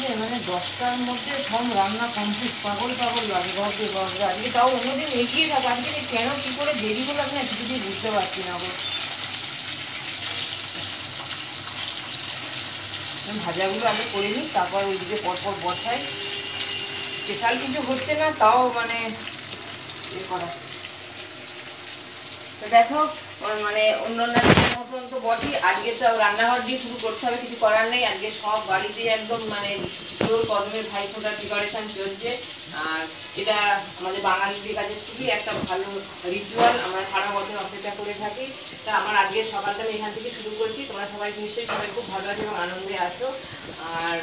বাজে মানে 10টার মধ্যে সব রান্না কমপ্লিট। পাগল পাগল লাগে ঘরকে ঘরে। আজকে তাও অন্যদিন এগিয়ে থাকে, আজকে কেন কী করে দেরি হলো আমি না কিছুতেই বুঝতে পারছি না গো। ভাজাগুলো আগে করে নিই, তারপর ওইদিকে পরপর বসাই। স্পেশাল কিছু হচ্ছে না, তাও মানে এ করা। তো দেখো মানে অন্যান্য মতন তো বসি, আজকে তো রান্নাঘর দিয়ে শুরু করতে হবে, কিছু করার নেই। আজকে সব বাড়িতে একদম মানে জোর কদমে ভাইফোঁটার প্রিপারেশন চলছে। আর এটা আমাদের বাঙালিদের কাছে খুবই একটা ভালো রিচুয়াল, আমরা সারা বছর অপেক্ষা করে থাকি। তা আমার আজকে সকালটা আমি এখান থেকে শুরু করছি। তোমরা সবাই নিশ্চয়ই সবাই খুব ভালো আছে এবং আনন্দে আছো। আর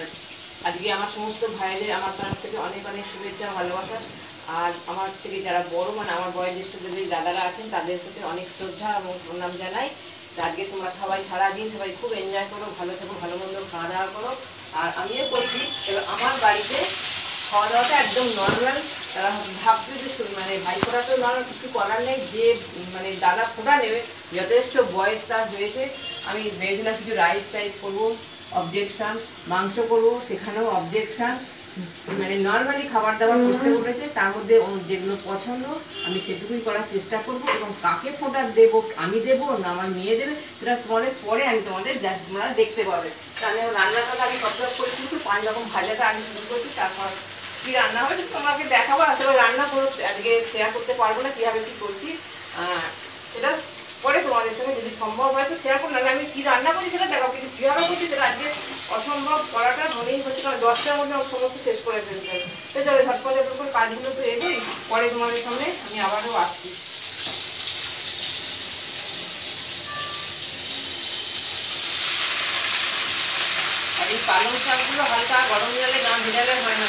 আজকে আমার সমস্ত ভাইদের আমার তরফ থেকে অনেক অনেক শুভেচ্ছা ভালোবাসা। আর আমার থেকে যারা বড় মানে আমার বয়োজ্যেষ্ঠ যে দাদারা আছেন তাদের প্রতি অনেক শ্রদ্ধা এবং প্রণাম জানাই। আজকে তোমরা সবাই সারাদিন সবাই খুব এনজয় করো, ভালো থেকো, ভালো মন্দ খাওয়া দাওয়া করো। আর আমিও করছি। এবার আমার বাড়িতে খাওয়া দাওয়াটা একদম নর্মাল। তারা ভাবছে যে মানে ভাইফোঁটা তো নর্মাল, কিছু করার নেই। যে মানে দাদা ফোঁটা নেবে যথেষ্ট বয়সটা হয়েছে। আমি ভেবেছিলাম কিছু রাইস টাইস করবো, অবজেকশান। মাংস করবো, সেখানেও অবজেকশান। মানে নর্মালি খাবার দাবার করতে বলেছে, তার মধ্যে যেগুলো পছন্দ আমি সেটুকুই করার চেষ্টা করবো। এবং কাকে ফোঁটা দেবো, আমি দেবো না আমার মেয়ে দেবে, সেটা তোমাদের পরে আমি তোমাদের তোমরা দেখতে পাবে। তাহলে রান্নাটা আমি সব করে কিন্তু 5 রকম ভাজাটা আমি শুরু করছি। তারপর কী রান্না হবে তোমাকে দেখাবো। আসলে রান্না করে আজকে শেয়ার করতে পারবো না কীভাবে কী করছি, সেটা পরে তোমাদের সঙ্গে যদি সম্ভব হয় তো শেয়ার করলাম। আমি কী রান্না করছি সেটা দেখাবো, কিন্তু কীভাবে করছি সেটা আজকে অসম্ভব করাটা মনেই হচ্ছে, কারণ 10টার মধ্যে সমস্ত শেষ করে ফেলতে হবে। তো চলো ঝটপট করে কাজগুলো তো এগোই, পরে তোমাদের সামনে আমি আবারও আসছি। আর এই পালং শাকগুলো হালকা গরম জলে না ভেজালে হয় না।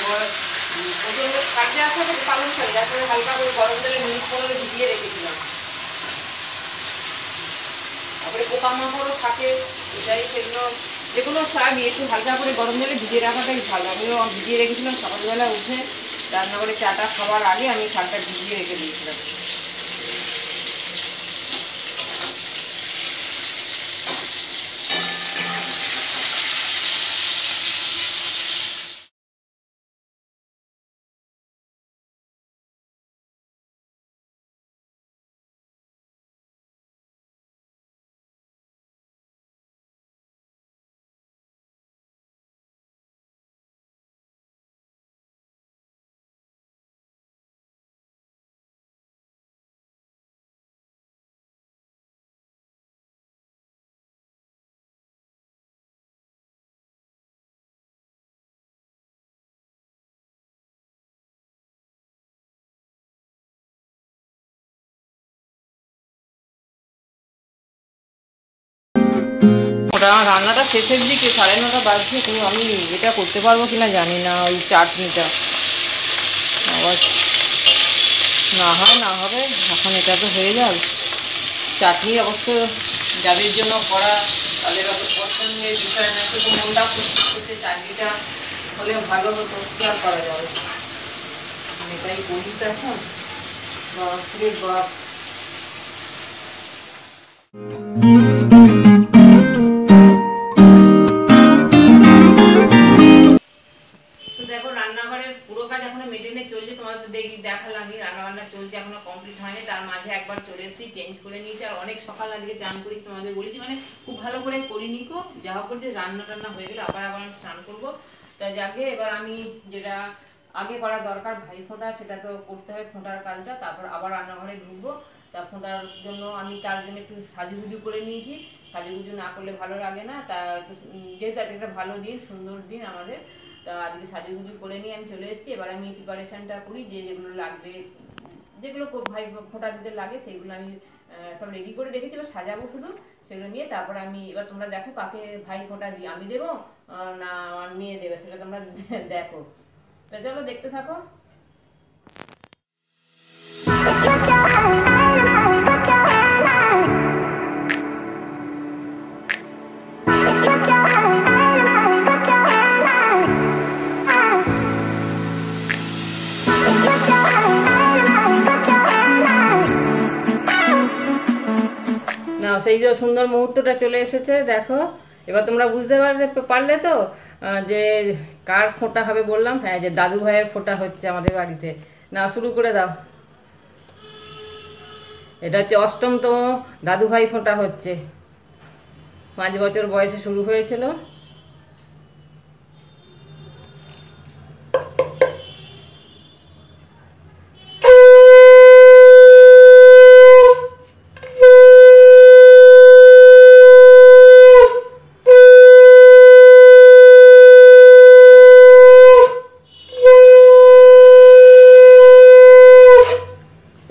প্রচণ্ড কাটতে আসা থাকে পালং শাক, যার ফলে হালকা করে গরম জলে মিনিট 15 ভিজিয়ে রেখেছিলাম। তারপরে পোকামাকড়ও থাকে, এটাই সেগুলো যেগুলো শাকই একটু হালকা করে গরম জলে ভিজিয়ে রাখাটাই ভালো। আমিও ভিজিয়ে রেখেছিলাম, সকালবেলা উঠে রান্না করে চাটা খাওয়ার আগে আমি শাকটা ভিজিয়ে রেখে দিয়েছিলাম। রান্নাটা শেষের দিকে 9:30 বাজছে, কিন্তু আমি এটা করতে পারবো কিনা জানি না। ওই চাটনিটা আবার না হয় না হবে, এখন এটা তো হয়ে যাক। চাটনি অবশ্য যাদের জন্য করা তাদের অত পছন্দের বিষয় না, কিন্তু মনটা প্রস্তুত করতে চাটনিটা হলে ভালো হতো, কি আর করা যাবে। এটাই করি তো এখন। বাপরে বাপ। দেখো রান্নাঘরের পুরো কাজ এখনো মেটেনে চলছে, তোমাদের দেখালাম রান্নাবান্না চলছে, এখনো কমপ্লিট হয়নি। তার মাঝে একবার চলে এসেছি, চেঞ্জ করে নিয়েছি। আর অনেক সকাল আজকে চান করি, তোমাদের বলেছি মানে খুব ভালো করে করিনি কো, যা হোক করছে রান্না টান্না হয়ে গেলে আবার স্নান করবো। তা যাকে এবার আমি যেটা আগে করা দরকার ভাইফোঁটা, সেটা তো করতে হবে, ফোঁটার কাজটা। তারপর আবার রান্নাঘরে ঢুকবো। তা ফোঁটার জন্য আমি তার জন্য একটু সাজুগুজু করে নিয়েছি। সাজুগুজু না করলে ভালো লাগে না। তা যেহেতু একটা ভালো দিন, সুন্দর দিন আমাদের, তা আজকে সাজুগুজু করে নিয়ে আমি চলে এসেছি। এবার আমি প্রিপারেশনটা করি, যেগুলো লাগবে, যেগুলো ভাই ফোঁটা দিতে লাগে সেগুলো আমি সব রেডি করে রেখেছি। এবার সাজাবো শুধু সেগুলো নিয়ে। তারপরে আমি এবার তোমরা দেখো কাকে ভাই ফোঁটা দিই, আমি দেবো না আমার মেয়ে দেবে, সেটা তোমরা দেখো। তা চলো দেখতে থাকো। না সেই যে সুন্দর মুহূর্তটা চলে এসেছে, দেখো। এবার তোমরা বুঝতে পারলে তো যে কার ফোঁটা হবে বললাম, হ্যাঁ যে দাদু ভাইয়ের ফোঁটা হচ্ছে আমাদের বাড়িতে। না, শুরু করে দাও। এটা হচ্ছে অষ্টমতম দাদু ভাই ফোঁটা হচ্ছে, 5 বছর বয়সে শুরু হয়েছিল।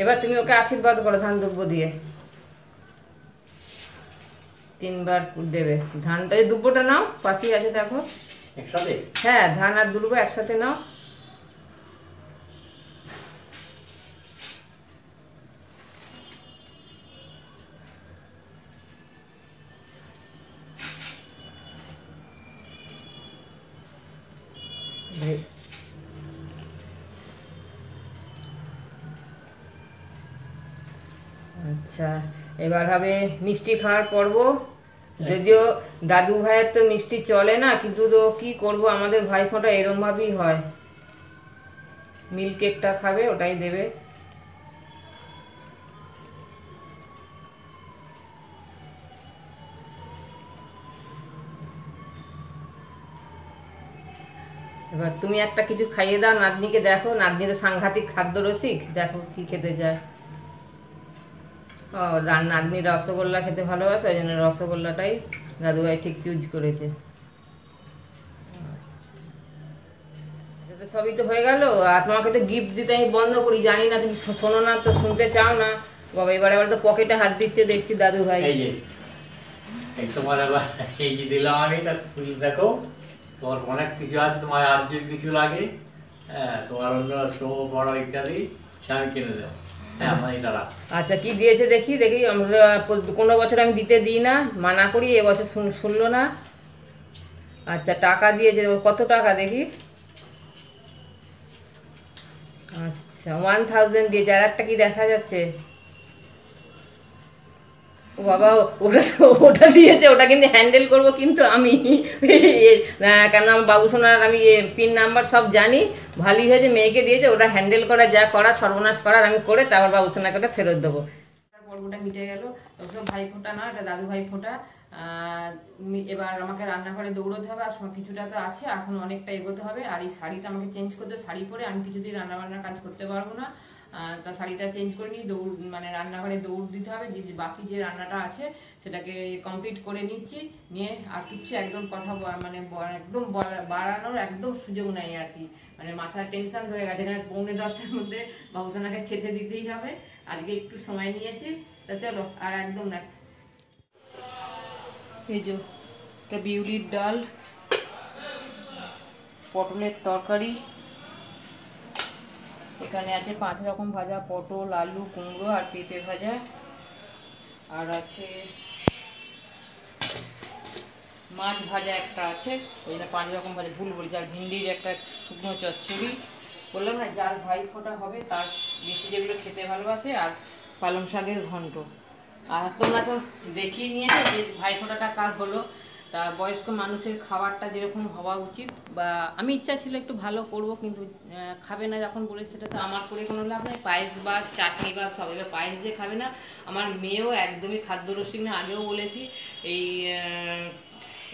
এবার তুমি ওকে আশীর্বাদ করো ধান দ্রব্য দিয়ে, 3 বার দেবে ধানটা। এই দুব্বটা নাও, পাশেই আছে দেখো একসাথে। হ্যাঁ, ধান আর দুর্ব একসাথে নাও। আচ্ছা, এবার হবে মিষ্টি খাওয়ার পর্ব। যদিও দাদু ভাইয়ের তো মিষ্টি চলে না, কিন্তু তো কি করব, আমাদের ভাইফোঁটা এরম ভাবেই হয়। মিল্ক কেকটা খাবে, ওটাই দেবে। এবার তুমি একটা কিছু খাইয়ে দাও নাতনিকে, দেখো নাতনি তো সাংঘাতিক খাদ্য রসিক, দেখো কি খেতে যায়। ও, নাতনি রসগোল্লা খেতে ভালোবাসে, ওই জন্য রসগোল্লাটাই দাদুভাই ঠিক চুজ করেছে। সবই তো হয়ে গেল, আর তোমাকে তো গিফট দিতে আমি বন্ধ করি, জানি না তুমি শোনো না, তো শুনতে চাও না। বাবা, এবারে আবার তো পকেটে হাত দিচ্ছে দেখছি দাদু ভাই। এই যে তোমার আবার এই যে দিলাম আমি, এটা খুলে দেখো, তোমার অনেক কিছু আছে, তোমার আর যদি কিছু লাগে, হ্যাঁ, তোমার অন্য শো বড় ইত্যাদি আমি কিনে দেবো। আচ্ছা, কি দিয়েছে দেখি দেখি। আমরা কোনো বছর আমি দিতে দিই না, মানা করি, এবছর শুনলো না। আচ্ছা, টাকা দিয়েছে, কত টাকা দেখি। আচ্ছা, 1000 দিয়েছে। আর একটা কি দেখা যাচ্ছে? ও বাবা, ওটা দিয়েছে, ওটা কিন্তু হ্যান্ডেল করব কিন্তু আমি। কেন আমার বাবুসোনার আমি পিন নাম্বার সব জানি। ভালোই হয়েছে, মেয়েকে দিয়েছে, ওটা হ্যান্ডেল করা, যা করার সর্বনাশ করার আমি করে তারপর বাবুসোনাকে ওটা ফেরত দেবো। পর্বটা মিটে গেল। ওসব ভাই ফোঁটা না, এটা দাদু ভাই ফোঁটা। এবার আমাকে রান্নাঘরে দৌড়তে হবে, আর কিছুটা তো আছে, এখন অনেকটা এগোতে হবে। আর এই শাড়িটা আমাকে চেঞ্জ করতে, শাড়ি পরে আমি কিছুদিন রান্নাবান্নার কাজ করতে পারবো না। তা শাড়িটা চেঞ্জ করে নিয়ে মানে রান্নাঘরে দৌড় দিতে হবে, যে বাকি যে রান্নাটা আছে সেটাকে কমপ্লিট করে নিচ্ছি। নিয়ে আর কিছু একদম কথা মানে একদম বাড়ানোর একদম সুযোগ নেই আর কি। মানে মাথার টেনশন ধরে গেছে, এখানে 9:45টার মধ্যে বাবুসোনাকে খেতে দিতেই হবে। আজকে একটু সময় নিয়েছি, তা চলো। আর একদম না, এই যে এটা বিউলির ডাল, পটলের তরকারি, এখানে আছে 5 রকম ভাজা, পটল, আলু, কুমড়ো আর পেঁপে ভাজা, আর আছে মাছ ভাজা একটা আছে, ওই জন্য 5 রকম ভাজা ভুল বলছি। আর ভিন্ডির একটা শুকনো চচ্চড়ি, বললাম না যার ভাই ফোঁটা হবে তার বেশি যেগুলো খেতে ভালোবাসে। আর পালং শাকের ঘন্ট। আর তোমরা তো দেখিয়ে নিয়েছো যে ভাই ফোঁটাটা কার হলো। তা বয়স্ক মানুষের খাবারটা যেরকম হওয়া উচিত, বা আমি ইচ্ছা ছিল একটু ভালো করব, কিন্তু খাবে না যখন বলে, সেটা তো আমার করে কোনো লাভ নেই। পায়েস বা চাটনি বা সব, এবার পায়েস যে খাবে না, আমার মেয়েও একদমই খাদ্যরসিক না, আগেও বলেছি। এই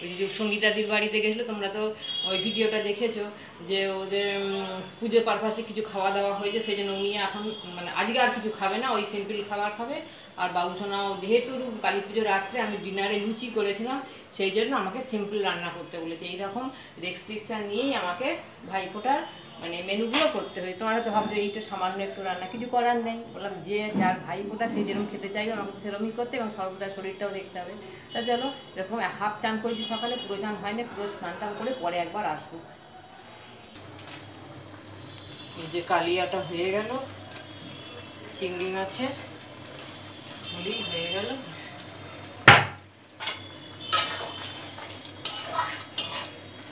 ওই যে সঙ্গীতাদির বাড়িতে গেছিলো, তোমরা তো ওই ভিডিওটা দেখেছো, যে ওদের পুজো পারপাসে কিছু খাওয়া দাওয়া হয়েছে, সেই জন্য উনি এখন মানে আজকে আর কিছু খাবে না, ওই সিম্পল খাবার খাবে। আর বাবুসোনাও যেহেতু কালী পুজো রাত্রে আমি ডিনারে লুচি করেছিলাম, সেই জন্য আমাকে সিম্পল রান্না করতে বলেছে। এইরকম রেস্ট্রিকশান নিয়েই আমাকে ভাইফোঁটার মানে মেনুগুলো করতে হয়। তোমার হয়তো ভাববে এইটা সামান্য একটু রান্না, কিছু করার নেই। বললাম যে যার ভাইফোঁটা সে যেরকম খেতে চাইবে, আমাকে তো সেরকমই করতে, এবং সর্বদা শরীরটাও দেখতে হবে। তা চলো, এরকম হাফ চান করেছি সকালে, পুরো চান হয়নি, পুরো স্নান টান করে পরে একবার আসবো। এই যে কালিয়াটা হয়ে গেল, চিংড়ি মাছের হয়ে গেল,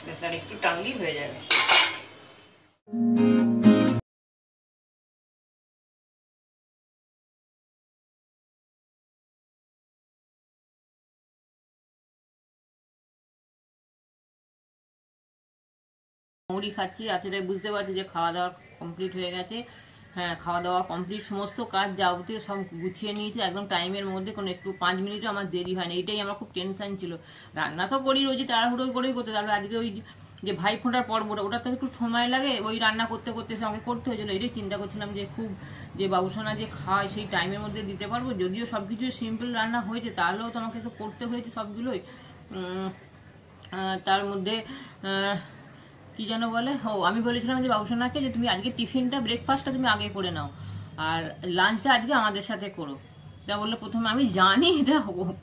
ব্যাস আর একটু টানলেই হয়ে যাবে। মুড়ি খাচ্ছি। আজকে বুঝতে পারছি যে খাওয়া দাওয়া কমপ্লিট হয়ে গেছে। হ্যাঁ, খাওয়া দাওয়া কমপ্লিট, সমস্ত কাজ যাবতীয় সব গুছিয়ে নিয়েছি একদম টাইমের মধ্যে, কোনো একটু 5 মিনিটও আমার দেরি হয়নি। এইটাই আমার খুব টেনশন ছিল। রান্না তো করি রোজই, তাড়াহুড়ো করেই করতে, তারপরে আজকে ওই যে ভাই ফোঁটার পর্বটা, ওটা তো একটু সময় লাগে, ওই রান্না করতে করতে আমাকে করতে হয়েছিল। এটাই চিন্তা করছিলাম যে খুব যে বাবুসোনা যে খায় সেই টাইমের মধ্যে দিতে পারবো। যদিও সবকিছু সিম্পল রান্না হয়েছে, তাহলেও তো আমাকে তো করতে হয়েছে সবগুলোই। তার মধ্যে কি যেন বলে, আমি বলেছিলাম যে বাবুসোনাকে যে তুমি আজকে টিফিনটা, ব্রেকফাস্টটা তুমি আগে করে নাও, আর লাঞ্চটা আজকে আমাদের সাথে করো। তা বললো প্রথমে আমি জানি এটা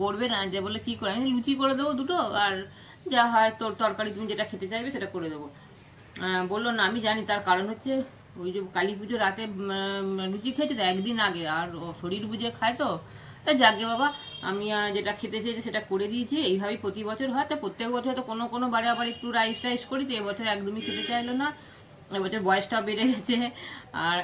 করবে না, যে বলে কি করে, আমি লুচি করে দেবো দুটো, আর যা হয় তোর তরকারি তুমি যেটা খেতে চাইবে সেটা করে দেবো। বললো না আমি জানি, তার কারণ হচ্ছে ওই যে কালী পুজো রাতে লুচি খেয়েছে তো একদিন আগে, আর শরীর বুঝে খায় তো। তা যাকে বাবা, আমি যেটা খেতে চেয়েছি সেটা করে দিয়েছি। এইভাবেই প্রতি বছর হয়, তো প্রত্যেক বছর তো কোনো কোনো বারে আবার একটু রাইস টাইস করি, তো এবছর একদমই খেতে চাইলো না। এবছর বয়সটাও বেড়ে গেছে। আর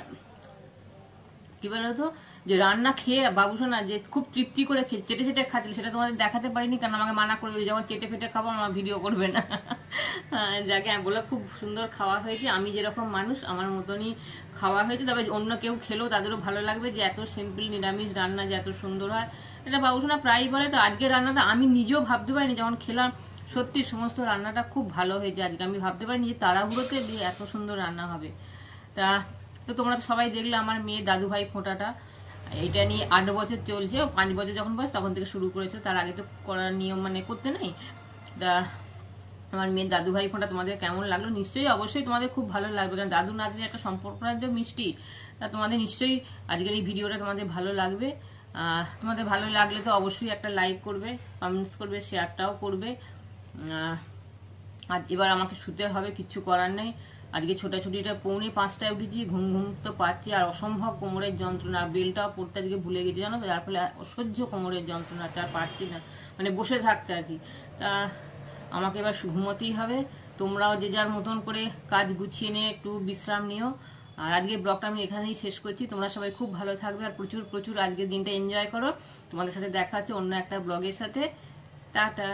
কি বলতো, যে রান্না খেয়ে বাবুসোনা যে খুব তৃপ্তি করে চেটে চেটে খাচ্ছিল, সেটা তোমাদের দেখাতে পারিনি, কারণ আমাকে মানা করে দিল যেমন চেটে ফেটে খাবো, আমার ভিডিও করবে না। যাকে আমি বললাম খুব সুন্দর খাওয়া হয়েছে, আমি যেরকম মানুষ আমার মতনই খাওয়া হয়েছে। তবে অন্য কেউ খেলেও তাদেরও ভালো লাগবে যে এত সিম্পল নিরামিষ রান্না যে এত সুন্দর হয়। এটা বাবুসোনা প্রায়ই বলে। তো আজকে রান্নাটা আমি নিজেও ভাবতে পারিনি, যখন খেলাম সত্যি সমস্ত রান্নাটা খুব ভালো হয়েছে। আজকে আমি ভাবতে পারিনি যে তাড়াহুড়োতে দিয়ে এত সুন্দর রান্না হবে। তো তোমরা তো সবাই দেখলে আমার মেয়ে দাদু ভাই ফোঁটাটা, এটা নিয়ে 8 বছর চলছে। 5 বছর যখন বয়স তখন থেকে শুরু করেছে, তার আগে তো করার নিয়ম মানে করতে নেই। তা আমার মেয়ের দাদু ভাই ফোঁটা তোমাদের কেমন লাগলো নিশ্চয়ই অবশ্যই তোমাদের খুব ভালো লাগবে, কারণ দাদু নাতনির একটা সম্পর্কটা যে মিষ্টি, তা তোমাদের নিশ্চয়ই আজকের এই ভিডিওটা তোমাদের ভালো লাগবে। তোমাদের ভালো লাগলে তো অবশ্যই একটা লাইক করবে, কমেন্টস করবে, শেয়ারটাও করবে। আর এবার আমাকে শুতে হবে, কিচ্ছু করার নেই। আজকে ছোটাছুটিটা 4:45টায় উঠেছি, ঘুম ঘুম তো পাচ্ছি, আর অসম্ভব কোমরের যন্ত্রণা, বেলটাও পড়তে আজকে ভুলে গেছি জানো, যার ফলে অসহ্য কোমরের যন্ত্রণা, তার পারছি না, মানে বসে থাকতে আর কি। তা আমাকে এবার ঘুমোতেই হবে। তোমরাও যে যার মতন করে কাজ গুছিয়ে নিয়ে একটু বিশ্রাম নিও। আর আজকে ব্লগটা আমি এখানেই শেষ করছি। তোমরা সবাই খুব ভালো থাকবে, আর প্রচুর প্রচুর আজকের দিনটা এনজয় করো। তোমাদের সাথে দেখা হচ্ছে অন্য একটা ব্লগের সাথে। টাটা।